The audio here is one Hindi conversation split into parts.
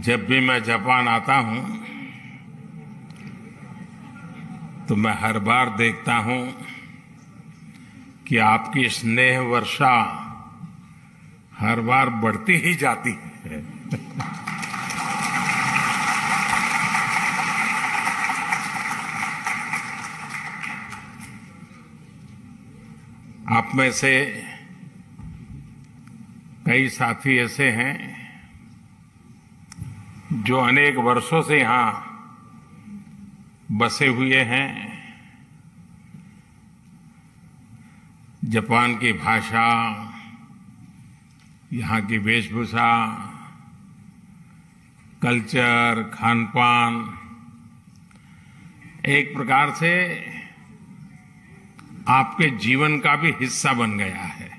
जब भी मैं जापान आता हूं तो मैं हर बार देखता हूं कि आपकी स्नेह वर्षा हर बार बढ़ती ही जाती है। आप में से कई साथी ऐसे हैं जो अनेक वर्षों से यहां बसे हुए हैं। जापान की भाषा, यहां की वेशभूषा, कल्चर, खानपान एक प्रकार से आपके जीवन का भी हिस्सा बन गया है।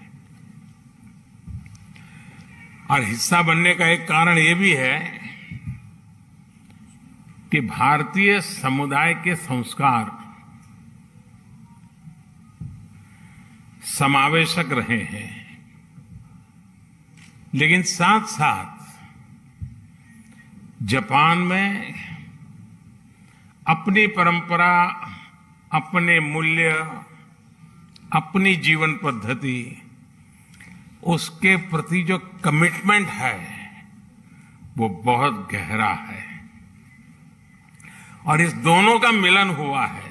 और हिस्सा बनने का एक कारण ये भी है कि भारतीय समुदाय के संस्कार समावेशक रहे हैं, लेकिन साथ साथ जापान में अपनी परंपरा, अपने मूल्य, अपनी जीवन पद्धति, उसके प्रति जो कमिटमेंट है वो बहुत गहरा है। और इस दोनों का मिलन हुआ है,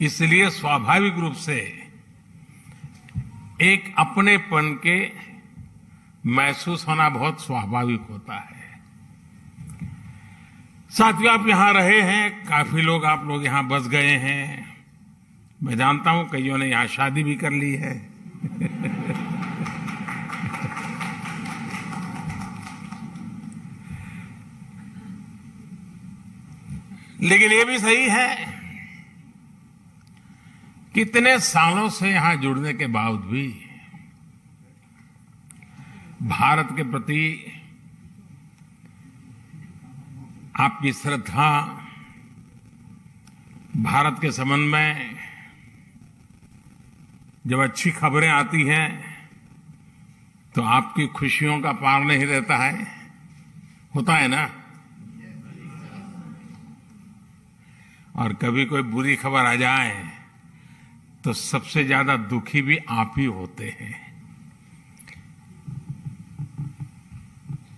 इसलिए स्वाभाविक रूप से एक अपनेपन के महसूस होना बहुत स्वाभाविक होता है। साथियों, आप यहां रहे हैं, काफी लोग आप लोग यहां बस गए हैं। मैं जानता हूं कईयों ने यहां शादी भी कर ली है। लेकिन ये भी सही है कि इतने सालों से यहां जुड़ने के बावजूद भी भारत के प्रति आपकी श्रद्धा, भारत के संबंध में जब अच्छी खबरें आती हैं तो आपकी खुशियों का पार नहीं रहता है, होता है ना। और कभी कोई बुरी खबर आ जाए तो सबसे ज्यादा दुखी भी आप ही होते हैं।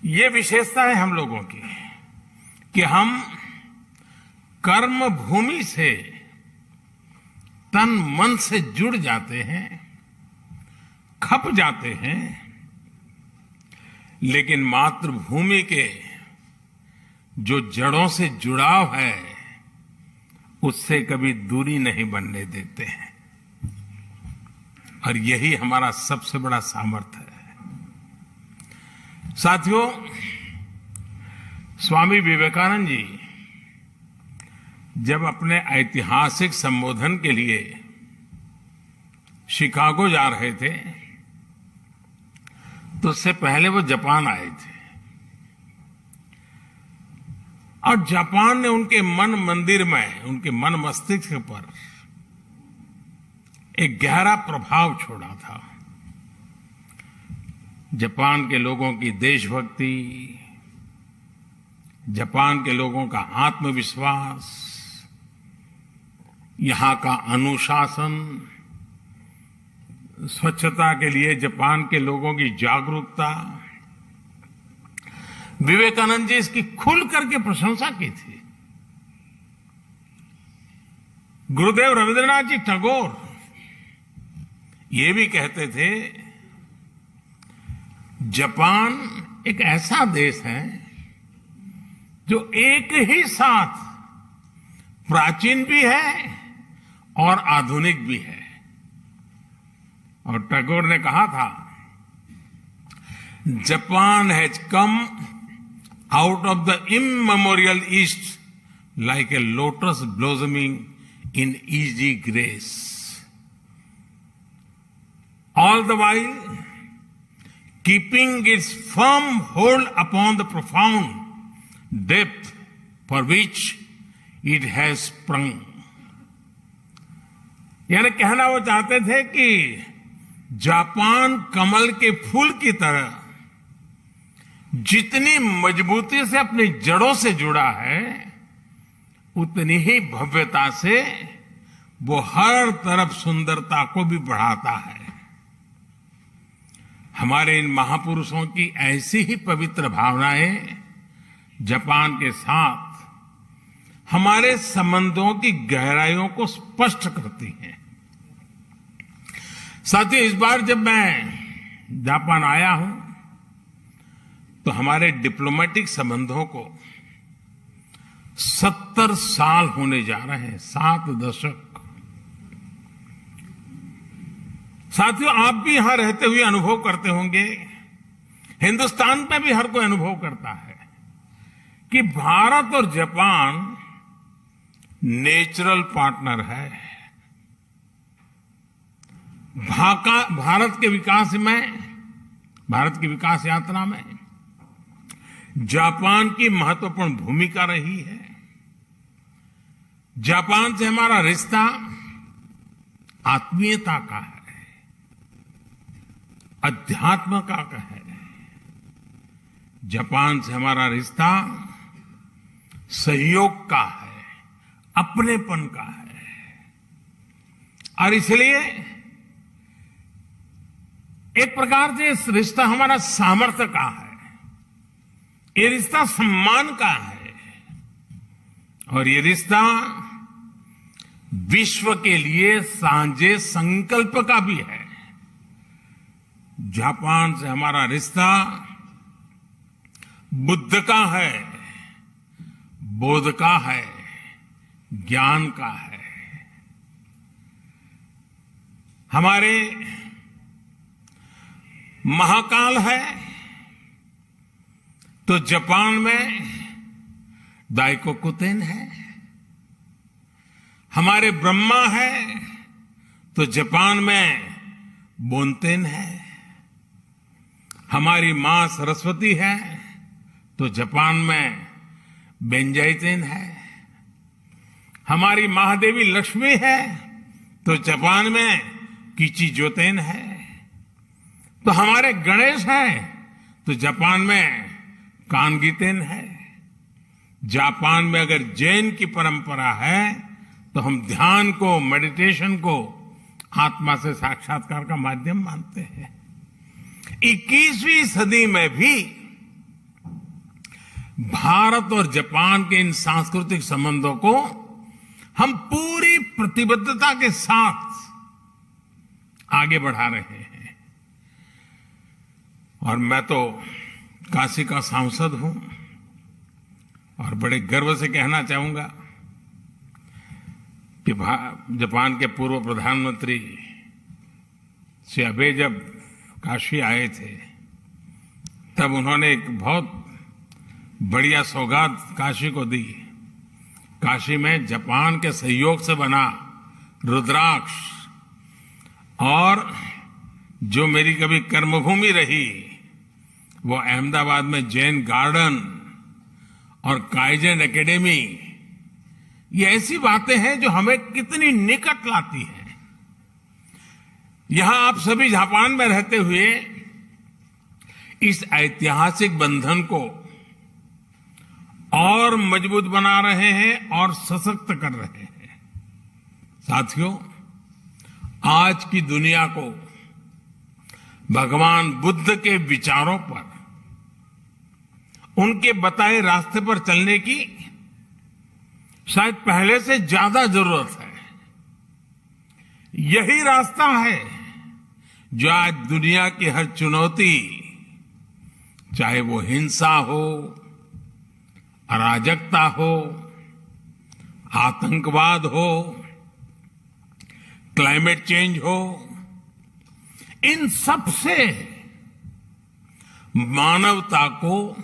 ये विशेषता है हम लोगों की कि हम कर्म भूमि से तन मन से जुड़ जाते हैं, खप जाते हैं, लेकिन मातृभूमि के जो जड़ों से जुड़ाव है उससे कभी दूरी नहीं बनने देते हैं। और यही हमारा सबसे बड़ा सामर्थ्य है। साथियों, स्वामी विवेकानंद जी जब अपने ऐतिहासिक संबोधन के लिए शिकागो जा रहे थे तो उससे पहले वो जापान आए थे। और जापान ने उनके मन मंदिर में, उनके मन मस्तिष्क पर एक गहरा प्रभाव छोड़ा था। जापान के लोगों की देशभक्ति, जापान के लोगों का आत्मविश्वास, यहां का अनुशासन, स्वच्छता के लिए जापान के लोगों की जागरूकता, विवेकानंद जी इसकी खुल करके प्रशंसा की थी। गुरुदेव रविंद्रनाथ जी टैगोर ये भी कहते थे, जापान एक ऐसा देश है जो एक ही साथ प्राचीन भी है और आधुनिक भी है। और टैगोर ने कहा था, Japan has come out of the immemorial east like a lotus blossoming in easy grace, all the while keeping its firm hold upon the profound depth for which it has sprung. यानी कहना वो चाहते थे कि जापान कमल के फूल की तरह जितनी मजबूती से अपनी जड़ों से जुड़ा है, उतनी ही भव्यता से वो हर तरफ सुंदरता को भी बढ़ाता है। हमारे इन महापुरुषों की ऐसी ही पवित्र भावनाएं जापान के साथ हमारे संबंधों की गहराइयों को स्पष्ट करती हैं। साथियों, इस बार जब मैं जापान आया हूं तो हमारे डिप्लोमेटिक संबंधों को 70 साल होने जा रहे हैं, 7 दशक। साथियों, आप भी यहां रहते हुए अनुभव करते होंगे, हिंदुस्तान में भी हर कोई अनुभव करता है कि भारत और जापान नेचुरल पार्टनर है। भारत की विकास यात्रा में जापान की महत्वपूर्ण भूमिका रही है। जापान से हमारा रिश्ता आत्मीयता का है, अध्यात्म का है। जापान से हमारा रिश्ता सहयोग का है, अपनेपन का है। और इसलिए एक प्रकार से इस रिश्ता हमारा सामर्थ्य का है, ये रिश्ता सम्मान का है, और ये रिश्ता विश्व के लिए सांझे संकल्प का भी है। जापान से हमारा रिश्ता बुद्ध का है, बोध का है, ज्ञान का है। हमारे महाकाल है तो जापान में दाइकोकुतेन है। हमारे ब्रह्मा है तो जापान में बोनतेन है। हमारी मां सरस्वती है तो जापान में बेंजाइतेन है। हमारी महादेवी लक्ष्मी है तो जापान में किचिजोतेन है। तो हमारे गणेश हैं तो जापान में कानगीतेन है। जापान में अगर जैन की परंपरा है तो हम ध्यान को, मेडिटेशन को आत्मा से साक्षात्कार का माध्यम मानते हैं। 21वीं सदी में भी भारत और जापान के इन सांस्कृतिक संबंधों को हम पूरी प्रतिबद्धता के साथ आगे बढ़ा रहे हैं। और मैं तो काशी का सांसद हूं और बड़े गर्व से कहना चाहूंगा कि जापान के पूर्व प्रधानमंत्री श्री आबे जब काशी आए थे तब उन्होंने एक बहुत बढ़िया सौगात काशी को दी। काशी में जापान के सहयोग से बना रुद्राक्ष, और जो मेरी कभी कर्मभूमि रही वो अहमदाबाद में जैन गार्डन और काइजन एकेडमी, ये ऐसी बातें हैं जो हमें कितनी निकट लाती हैं। यहां आप सभी जापान में रहते हुए इस ऐतिहासिक बंधन को और मजबूत बना रहे हैं और सशक्त कर रहे हैं। साथियों, आज की दुनिया को भगवान बुद्ध के विचारों पर, उनके बताए रास्ते पर चलने की शायद पहले से ज्यादा जरूरत है। यही रास्ता है जो आज दुनिया की हर चुनौती, चाहे वो हिंसा हो, अराजकता हो, आतंकवाद हो, क्लाइमेट चेंज हो, इन सब से मानवता को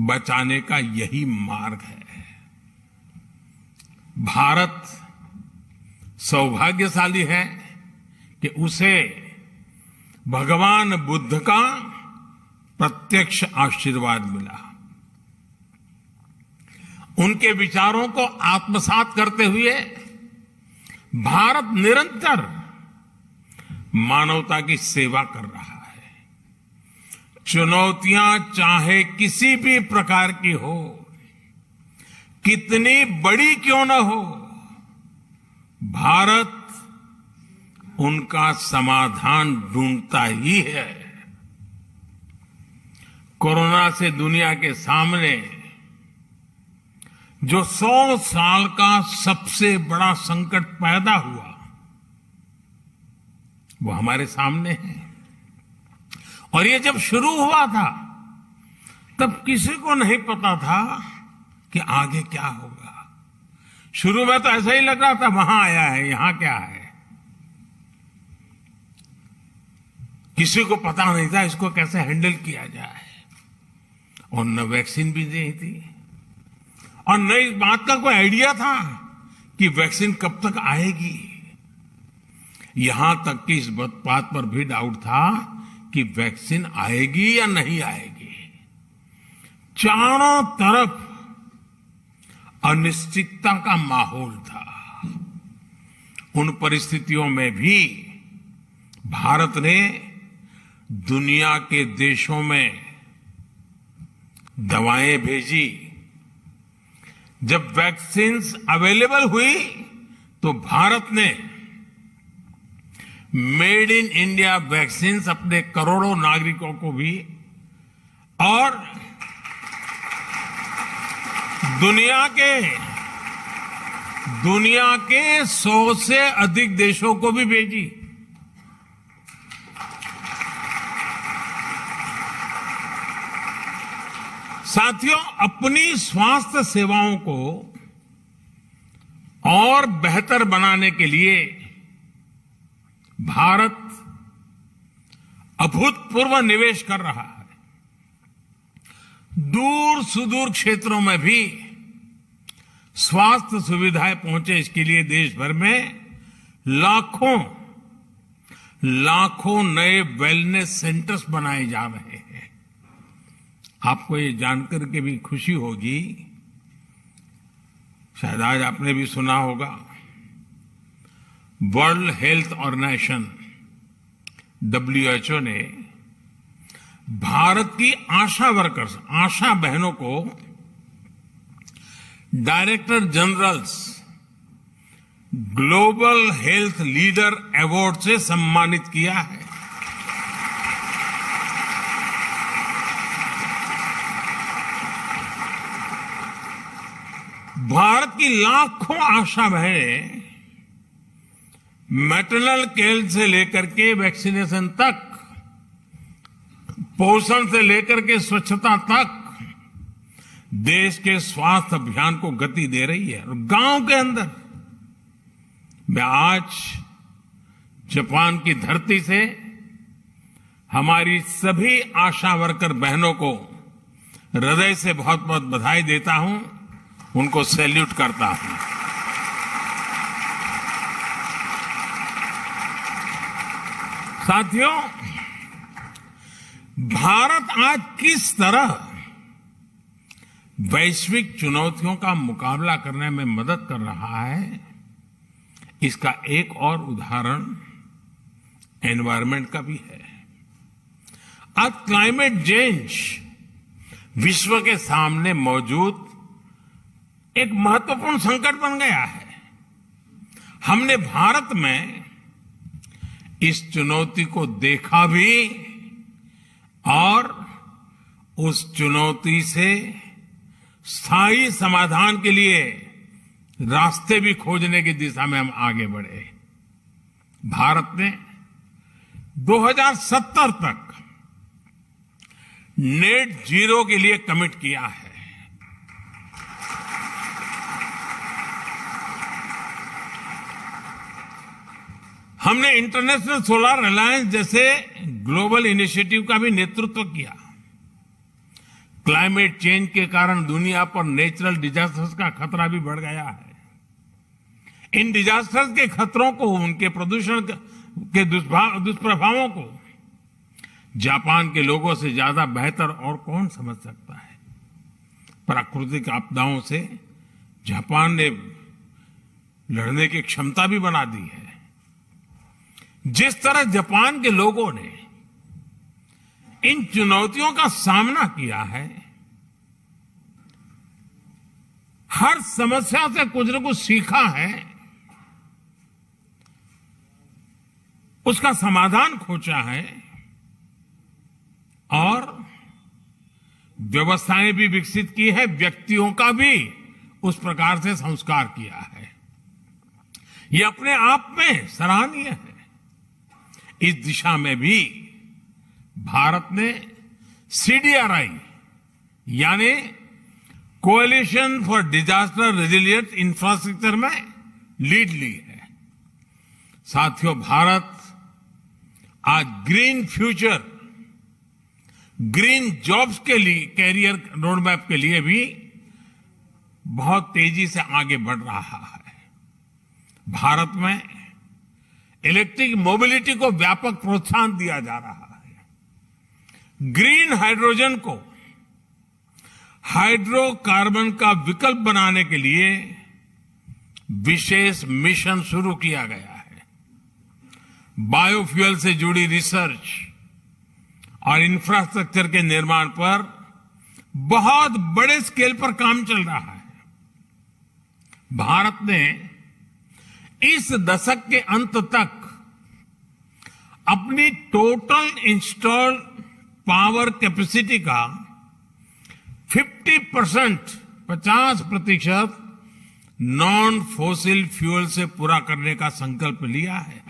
बचाने का यही मार्ग है। भारत सौभाग्यशाली है कि उसे भगवान बुद्ध का प्रत्यक्ष आशीर्वाद मिला। उनके विचारों को आत्मसात करते हुए भारत निरंतर मानवता की सेवा कर रहा है। चुनौतियां चाहे किसी भी प्रकार की हो, कितनी बड़ी क्यों न हो, भारत उनका समाधान ढूंढता ही है। कोरोना से दुनिया के सामने जो 100 साल का सबसे बड़ा संकट पैदा हुआ, वो हमारे सामने है। और ये जब शुरू हुआ था, तब किसी को नहीं पता था कि आगे क्या होगा। शुरू में तो ऐसा ही लग रहा था, वहां आया है, यहां क्या है। किसी को पता नहीं था इसको कैसे हैंडल किया जाए, और न वैक्सीन भी नहीं थी, और न इस बात का कोई आइडिया था कि वैक्सीन कब तक आएगी। यहां तक कि इस बात पर भी डाउट था कि वैक्सीन आएगी या नहीं आएगी। चारों तरफ अनिश्चितता का माहौल था। उन परिस्थितियों में भी भारत ने दुनिया के देशों में दवाएं भेजी। जब वैक्सीन्स अवेलेबल हुई तो भारत ने मेड इन इंडिया वैक्सीन्स अपने करोड़ों नागरिकों को भी और दुनिया के 100 से अधिक देशों को भी भेजी। साथियों, अपनी स्वास्थ्य सेवाओं को और बेहतर बनाने के लिए भारत अभूतपूर्व निवेश कर रहा है। दूर सुदूर क्षेत्रों में भी स्वास्थ्य सुविधाएं पहुंचे, इसके लिए देश भर में लाखों नए वेलनेस सेंटर्स बनाए जा रहे हैं। आपको ये जानकर के भी खुशी होगी, शायद आज आपने भी सुना होगा, वर्ल्ड हेल्थ ऑर्गेनाइजेशन WHO ने भारत की आशा बहनों को director generals global health leader award से सम्मानित किया है। भारत की लाखों आशा बहनें मैटरनल केयर से लेकर के वैक्सीनेशन तक, पोषण से लेकर के स्वच्छता तक देश के स्वास्थ्य अभियान को गति दे रही है। और गांव के अंदर मैं आज जापान की धरती से हमारी सभी आशा वर्कर बहनों को हृदय से बहुत बहुत बधाई देता हूं, उनको सैल्यूट करता हूं। साथियों, भारत आज किस तरह वैश्विक चुनौतियों का मुकाबला करने में मदद कर रहा है, इसका एक और उदाहरण एनवायरनमेंट का भी है। आज क्लाइमेट चेंज विश्व के सामने मौजूद एक महत्वपूर्ण संकट बन गया है। हमने भारत में इस चुनौती को देखा भी और उस चुनौती से स्थायी समाधान के लिए रास्ते भी खोजने की दिशा में हम आगे बढ़े। भारत ने 2070 तक नेट जीरो के लिए कमिट किया है। हमने इंटरनेशनल सोलर अलायंस जैसे ग्लोबल इनिशिएटिव का भी नेतृत्व किया। क्लाइमेट चेंज के कारण दुनिया पर नेचुरल डिजास्टर्स का खतरा भी बढ़ गया है। इन डिजास्टर्स के खतरों को, उनके प्रदूषण के दुष्प्रभावों को जापान के लोगों से ज्यादा बेहतर और कौन समझ सकता है। प्राकृतिक आपदाओं से जापान ने लड़ने की क्षमता भी बना दी है। जिस तरह जापान के लोगों ने इन चुनौतियों का सामना किया है, हर समस्या से कुछ न कुछ सीखा है, उसका समाधान खोजा है और व्यवस्थाएं भी विकसित की है, व्यक्तियों का भी उस प्रकार से संस्कार किया है। ये अपने आप में सराहनीय है। इस दिशा में भी भारत ने CDRI यानी coalition for disaster resilient infrastructure में लीड ली है। साथियों, भारत आज ग्रीन फ्यूचर, ग्रीन जॉब्स के लिए, कैरियर रोडमैप के लिए भी बहुत तेजी से आगे बढ़ रहा है। भारत में इलेक्ट्रिक मोबिलिटी को व्यापक प्रोत्साहन दिया जा रहा है। ग्रीन हाइड्रोजन को हाइड्रोकार्बन का विकल्प बनाने के लिए विशेष मिशन शुरू किया गया है। बायोफ्यूल से जुड़ी रिसर्च और इंफ्रास्ट्रक्चर के निर्माण पर बहुत बड़े स्केल पर काम चल रहा है। भारत ने इस दशक के अंत तक अपनी टोटल इंस्टॉल्ड पावर कैपेसिटी का 50% नॉन फॉसिल फ्यूल से पूरा करने का संकल्प लिया है।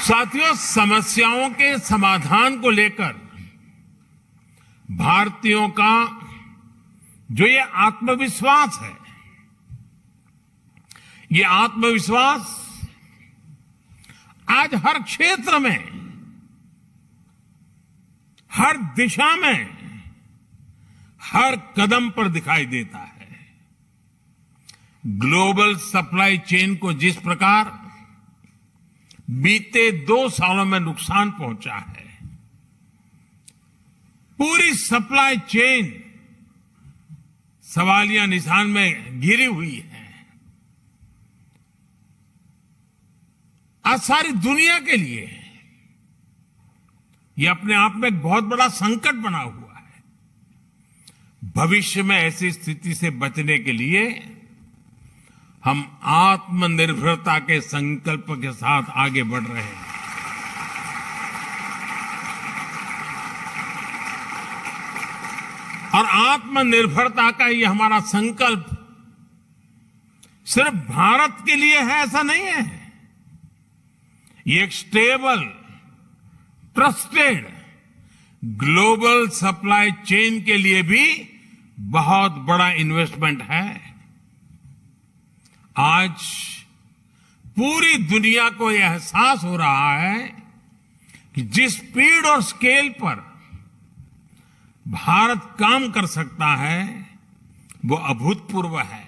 साथियों, समस्याओं के समाधान को लेकर भारतीयों का जो ये आत्मविश्वास है, ये आत्मविश्वास आज हर क्षेत्र में, हर दिशा में, हर कदम पर दिखाई देता है। ग्लोबल सप्लाई चेन को जिस प्रकार बीते 2 सालों में नुकसान पहुंचा है, पूरी सप्लाई चेन सवालिया निशान में घिरी हुई है। आज सारी दुनिया के लिए यह अपने आप में एक बहुत बड़ा संकट बना हुआ है। भविष्य में ऐसी स्थिति से बचने के लिए हम आत्मनिर्भरता के संकल्प के साथ आगे बढ़ रहे हैं। और आत्मनिर्भरता का ये हमारा संकल्प सिर्फ भारत के लिए है ऐसा नहीं है। ये एक stable, trusted global supply chain के लिए भी बहुत बड़ा इन्वेस्टमेंट है। आज पूरी दुनिया को यह एहसास हो रहा है कि जिस स्पीड और स्केल पर भारत काम कर सकता है वो अभूतपूर्व है।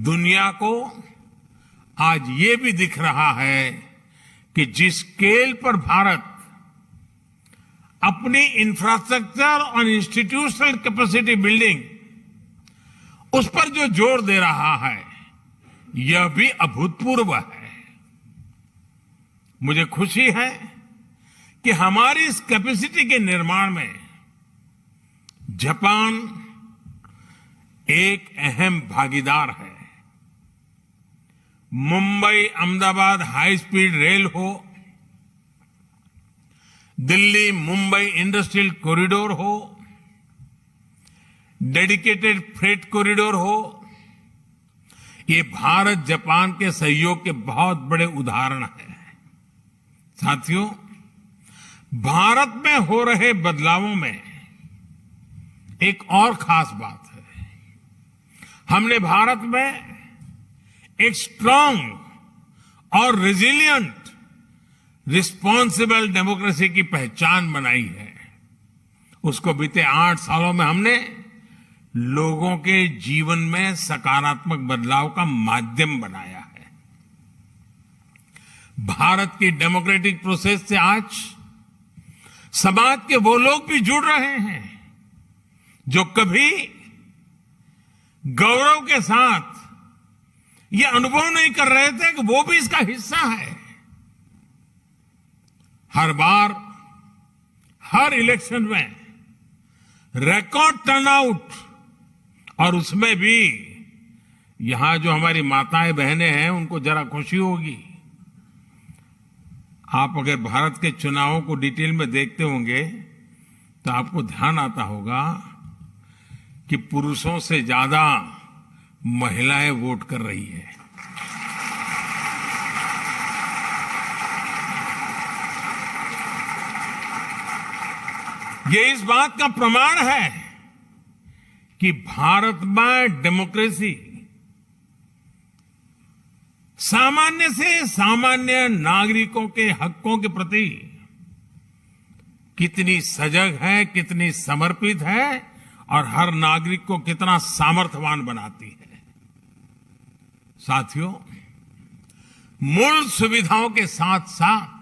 दुनिया को आज ये भी दिख रहा है कि जिस स्केल पर भारत अपनी इंफ्रास्ट्रक्चर और इंस्टीट्यूशनल कैपेसिटी बिल्डिंग उस पर जो जोर दे रहा है यह भी अभूतपूर्व है। मुझे खुशी है कि हमारी इस कैपेसिटी के निर्माण में जापान एक अहम भागीदार है। Mumbai Ahmedabad high speed rail हो, दिल्ली मुंबई इंडस्ट्रियल कॉरिडोर हो, डेडिकेटेड फ्रेट कॉरिडोर हो, ये भारत जापान के सहयोग के बहुत बड़े उदाहरण हैं। साथियों, भारत में हो रहे बदलावों में एक और खास बात है। हमने भारत में एक स्ट्रांग और रेजिलिएंट रिस्पॉन्सिबल डेमोक्रेसी की पहचान बनाई है। उसको बीते 8 सालों में हमने लोगों के जीवन में सकारात्मक बदलाव का माध्यम बनाया है। भारत की डेमोक्रेटिक प्रोसेस से आज समाज के वो लोग भी जुड़ रहे हैं जो कभी गौरव के साथ ये अनुभव नहीं कर रहे थे कि वो भी इसका हिस्सा है। हर बार हर इलेक्शन में रिकॉर्ड टर्नआउट, और उसमें भी यहां जो हमारी माताएं बहनें हैं उनको जरा खुशी होगी। आप अगर भारत के चुनावों को डिटेल में देखते होंगे तो आपको ध्यान आता होगा कि पुरुषों से ज्यादा महिलाएं वोट कर रही है। ये इस बात का प्रमाण है कि भारत में डेमोक्रेसी सामान्य से सामान्य नागरिकों के हकों के प्रति कितनी सजग है, कितनी समर्पित है और हर नागरिक को कितना सामर्थ्यवान बनाती है। साथियों, मूल सुविधाओं के साथ साथ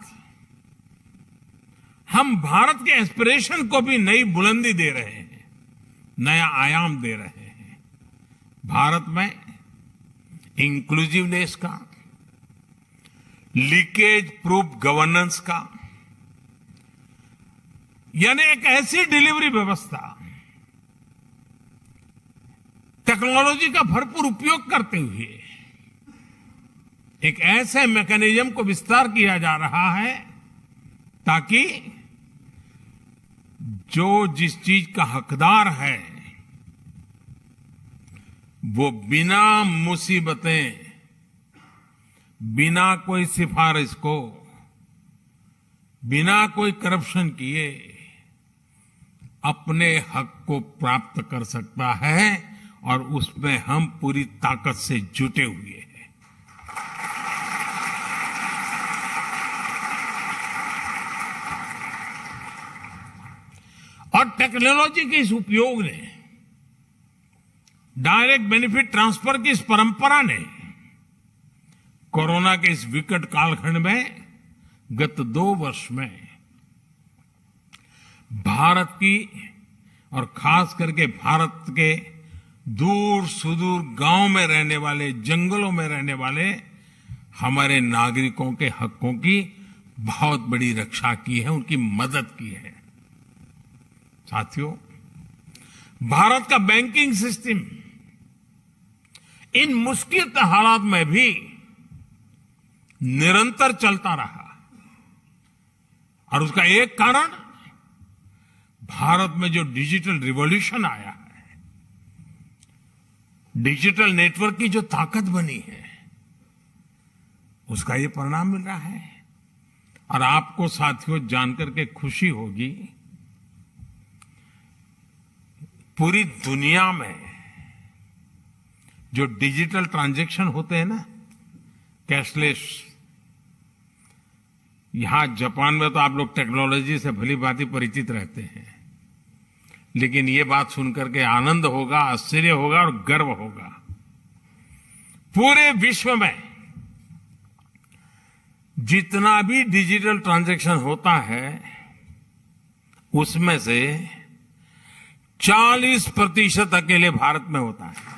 हम भारत के एस्पिरेशन को भी नई बुलंदी दे रहे हैं, नया आयाम दे रहे हैं। भारत में इंक्लूसिवनेस का, लीकेज प्रूफ गवर्नेंस का, यानी एक ऐसी डिलीवरी व्यवस्था, टेक्नोलॉजी का भरपूर उपयोग करते हुए एक ऐसे मैकेनिज्म को विस्तार किया जा रहा है ताकि जो जिस चीज का हकदार है वो बिना मुसीबतें, बिना कोई सिफारिश को, बिना कोई करप्शन किए अपने हक को प्राप्त कर सकता है, और उसमें हम पूरी ताकत से जुटे हुए हैं। और टेक्नोलॉजी के इस उपयोग ने, डायरेक्ट बेनिफिट ट्रांसफर की इस परंपरा ने कोरोना के इस विकट कालखंड में गत 2 वर्ष में भारत की और खास करके भारत के दूर सुदूर गांव में रहने वाले, जंगलों में रहने वाले हमारे नागरिकों के हकों की बहुत बड़ी रक्षा की है, उनकी मदद की है। साथियों, भारत का बैंकिंग सिस्टम इन मुश्किल हालात में भी निरंतर चलता रहा, और उसका एक कारण भारत में जो डिजिटल रिवॉल्यूशन आया है, डिजिटल नेटवर्क की जो ताकत बनी है, उसका ये परिणाम मिल रहा है। और आपको साथियों जानकर के खुशी होगी, पूरी दुनिया में जो डिजिटल ट्रांजैक्शन होते हैं ना, कैशलेस, यहां जापान में तो आप लोग टेक्नोलॉजी से भली भांति परिचित रहते हैं, लेकिन ये बात सुनकर के आनंद होगा, आश्चर्य होगा और गर्व होगा। पूरे विश्व में जितना भी डिजिटल ट्रांजैक्शन होता है उसमें से 40% अकेले भारत में होता है।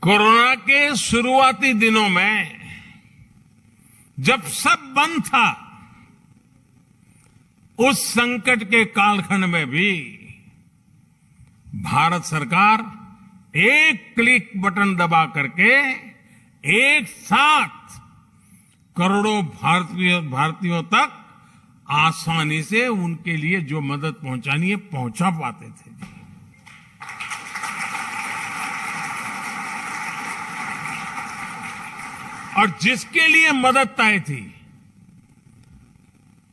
कोरोना के शुरुआती दिनों में जब सब बंद था, उस संकट के कालखंड में भी भारत सरकार एक क्लिक बटन दबा करके एक साथ करोड़ों भारतीयों तक आसानी से उनके लिए जो मदद पहुंचानी है पहुंचा पाते थे। और जिसके लिए मदद तय थी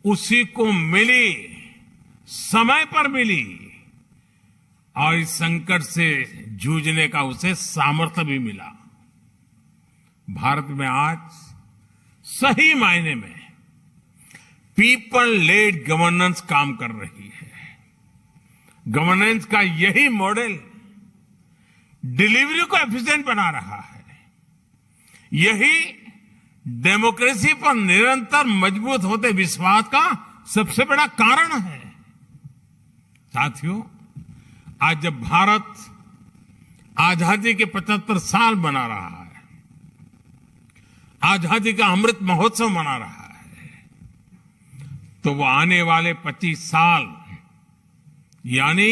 उसी को मिली, समय पर मिली, और इस संकट से जूझने का उसे सामर्थ्य भी मिला। भारत में आज सही मायने में पीपल लेड गवर्नेंस काम कर रही है। गवर्नेंस का यही मॉडल डिलीवरी को एफिशिएंट बना रहा है। यही डेमोक्रेसी पर निरंतर मजबूत होते विश्वास का सबसे बड़ा कारण है। साथियों, आज जब भारत आजादी के 75 साल मना रहा है, आजादी का अमृत महोत्सव मना रहा है, तो वो आने वाले 25 साल यानी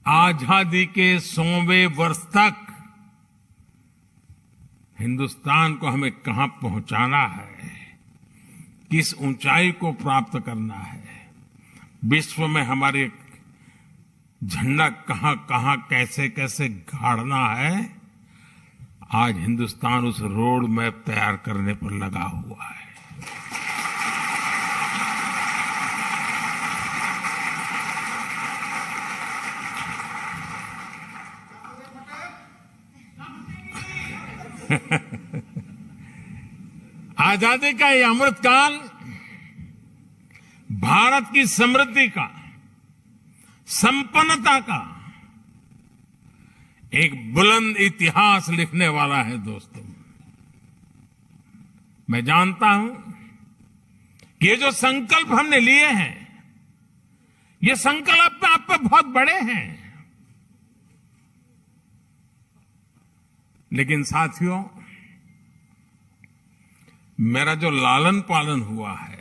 आजादी के 100वें वर्ष तक हिंदुस्तान को हमें कहां पहुंचाना है, किस ऊंचाई को प्राप्त करना है, विश्व में हमारे झंडा कहां कहां कैसे कैसे गाड़ना है, आज हिंदुस्तान उस रोड मैप तैयार करने पर लगा हुआ है। आजादी का ये अमृतकाल भारत की समृद्धि का, संपन्नता का एक बुलंद इतिहास लिखने वाला है। दोस्तों, मैं जानता हूं कि ये जो संकल्प हमने लिए हैं, ये संकल्प अपने आप में बहुत बड़े हैं, लेकिन साथियों, मेरा जो लालन पालन हुआ है,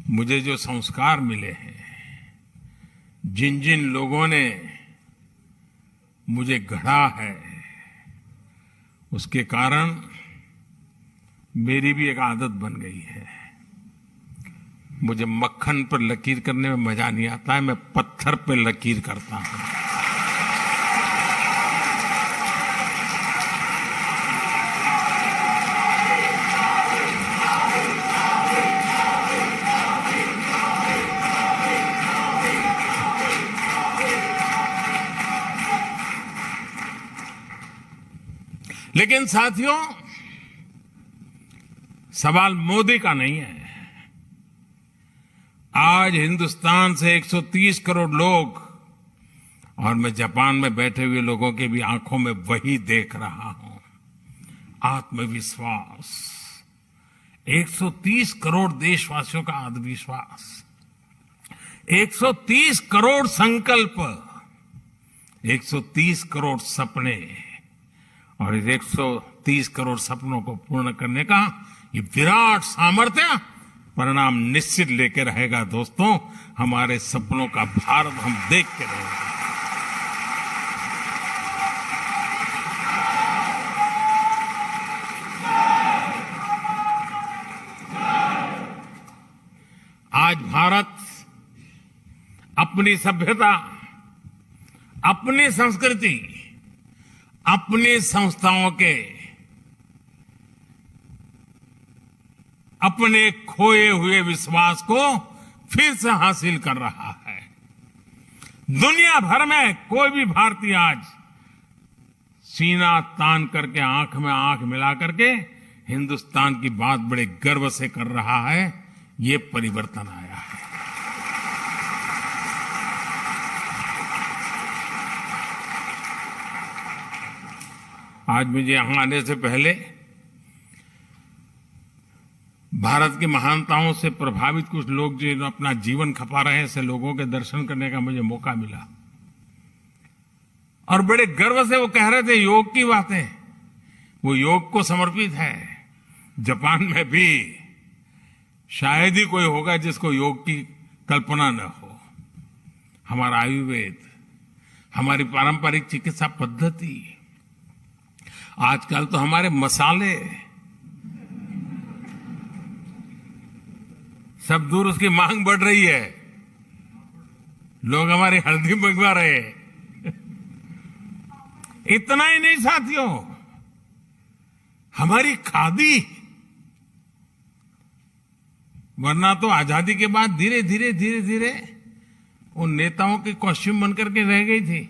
मुझे जो संस्कार मिले हैं, जिन जिन लोगों ने मुझे गढ़ा है, उसके कारण मेरी भी एक आदत बन गई है। मुझे मक्खन पर लकीर करने में मजा नहीं आता है, मैं पत्थर पर लकीर करता हूं। लेकिन साथियों, सवाल मोदी का नहीं है। आज हिंदुस्तान से 130 करोड़ लोग, और मैं जापान में बैठे हुए लोगों के भी आंखों में वही देख रहा हूं, आत्मविश्वास। 130 करोड़ देशवासियों का आत्मविश्वास, 130 करोड़ संकल्प, 130 करोड़ सपने, और इस 130 करोड़ सपनों को पूर्ण करने का ये विराट सामर्थ्य परिणाम निश्चित लेके रहेगा। दोस्तों, हमारे सपनों का भारत हम देख के रहेंगे। आज भारत अपनी सभ्यता, अपनी संस्कृति, अपनी संस्थाओं के, अपने खोए हुए विश्वास को फिर से हासिल कर रहा है। दुनिया भर में कोई भी भारतीय आज सीना तान करके, आंख में आंख मिला करके हिंदुस्तान की बात बड़े गर्व से कर रहा है। ये परिवर्तन आया है। आज मुझे यहां आने से पहले भारत की महानताओं से प्रभावित कुछ लोग जो अपना जीवन खपा रहे हैं, ऐसे लोगों के दर्शन करने का मुझे मौका मिला, और बड़े गर्व से वो कह रहे थे योग की बातें। वो योग को समर्पित है। जापान में भी शायद ही कोई होगा जिसको योग की कल्पना न हो। हमारा आयुर्वेद, हमारी पारंपरिक चिकित्सा पद्धति, आजकल तो हमारे मसाले सब दूर, उसकी मांग बढ़ रही है। लोग हमारी हल्दी मंगवा रहे हैं। इतना ही नहीं साथियों, हमारी खादी, वरना तो आजादी के बाद धीरे धीरे धीरे धीरे उन नेताओं के कॉस्ट्यूम बनकर के रह गई थी।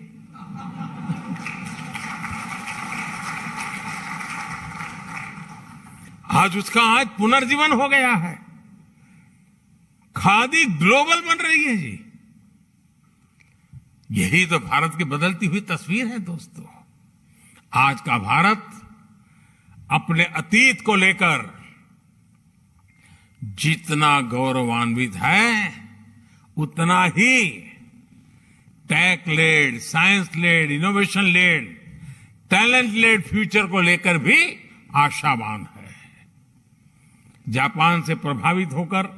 आज उसका आज पुनर्जीवन हो गया है। खादी ग्लोबल बन रही है जी। यही तो भारत की बदलती हुई तस्वीर है। दोस्तों, आज का भारत अपने अतीत को लेकर जितना गौरवान्वित है, उतना ही tech led, science led, innovation led, talent led future को लेकर भी आशावान है। जापान से प्रभावित होकर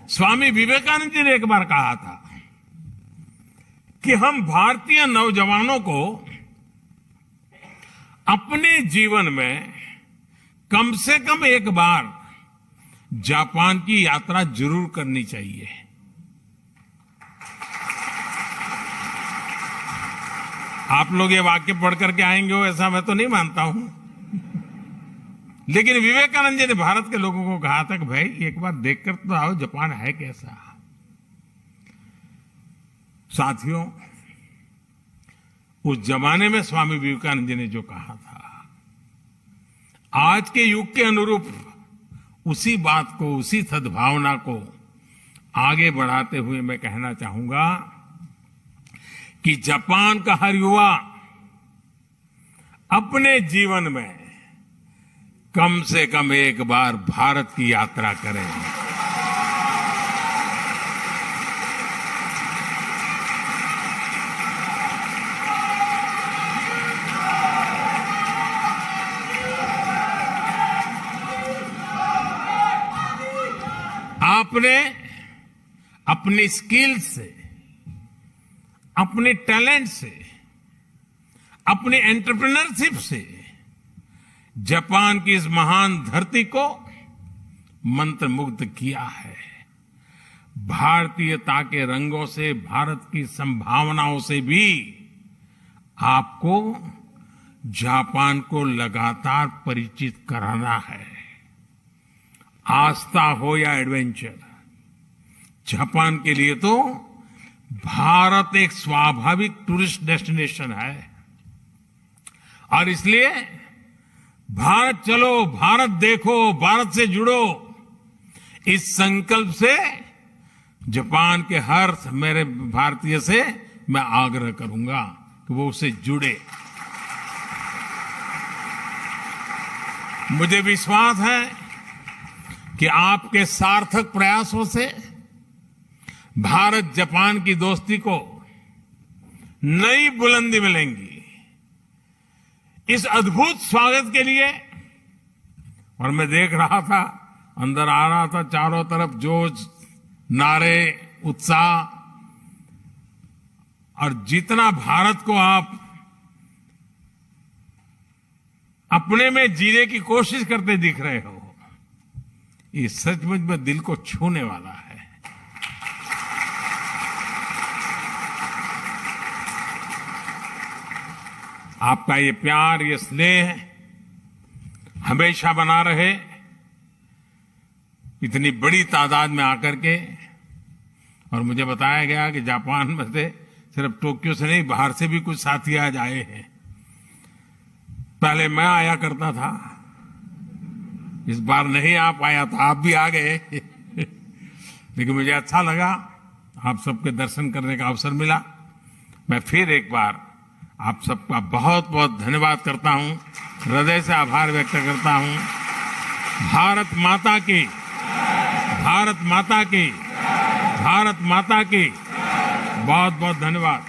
स्वामी विवेकानंद जी ने एक बार कहा था कि हम भारतीय नौजवानों को अपने जीवन में कम से कम एक बार जापान की यात्रा जरूर करनी चाहिए। आप लोग ये वाक्य पढ़ करके आएंगे हो ऐसा मैं तो नहीं मानता हूं, लेकिन विवेकानंद जी ने भारत के लोगों को कहा था कि भाई एक बार देखकर तो आओ जापान है कैसा। साथियों, उस जमाने में स्वामी विवेकानंद जी ने जो कहा था, आज के युग के अनुरूप उसी बात को, उसी सद्भावना को आगे बढ़ाते हुए मैं कहना चाहूंगा कि जापान का हर युवा अपने जीवन में कम से कम एक बार भारत की यात्रा करे। आपने अपनी स्किल से, अपने टैलेंट से, अपनी एंटरप्रेन्योरशिप से जापान की इस महान धरती को मंत्रमुग्ध किया है। भारतीयता के रंगों से, भारत की संभावनाओं से भी आपको जापान को लगातार परिचित कराना है। आस्था हो या एडवेंचर, जापान के लिए तो भारत एक स्वाभाविक टूरिस्ट डेस्टिनेशन है। और इसलिए भारत चलो, भारत देखो, भारत से जुड़ो, इस संकल्प से जापान के हर मेरे भारतीय से मैं आग्रह करूंगा कि वो उससे जुड़े। मुझे विश्वास है कि आपके सार्थक प्रयासों से भारत जापान की दोस्ती को नई बुलंदी मिलेंगी। इस अद्भुत स्वागत के लिए, और मैं देख रहा था, अंदर आ रहा था, चारों तरफ जोश, नारे, उत्साह, और जितना भारत को आप अपने में जीने की कोशिश करते दिख रहे हो, ये सचमुच में दिल को छूने वाला है। आपका ये प्यार, ये स्नेह हमेशा बना रहे। इतनी बड़ी तादाद में आकर के, और मुझे बताया गया कि जापान में से सिर्फ टोक्यो से नहीं, बाहर से भी कुछ साथी आज आए हैं। पहले मैं आया करता था, इस बार नहीं आ पाया था, आप भी आ गए। लेकिन मुझे अच्छा लगा, आप सबके दर्शन करने का अवसर मिला। मैं फिर एक बार आप सबका बहुत बहुत धन्यवाद करता हूं, हृदय से आभार व्यक्त करता हूं। भारत माता की, भारत माता की, भारत माता की बहुत बहुत धन्यवाद।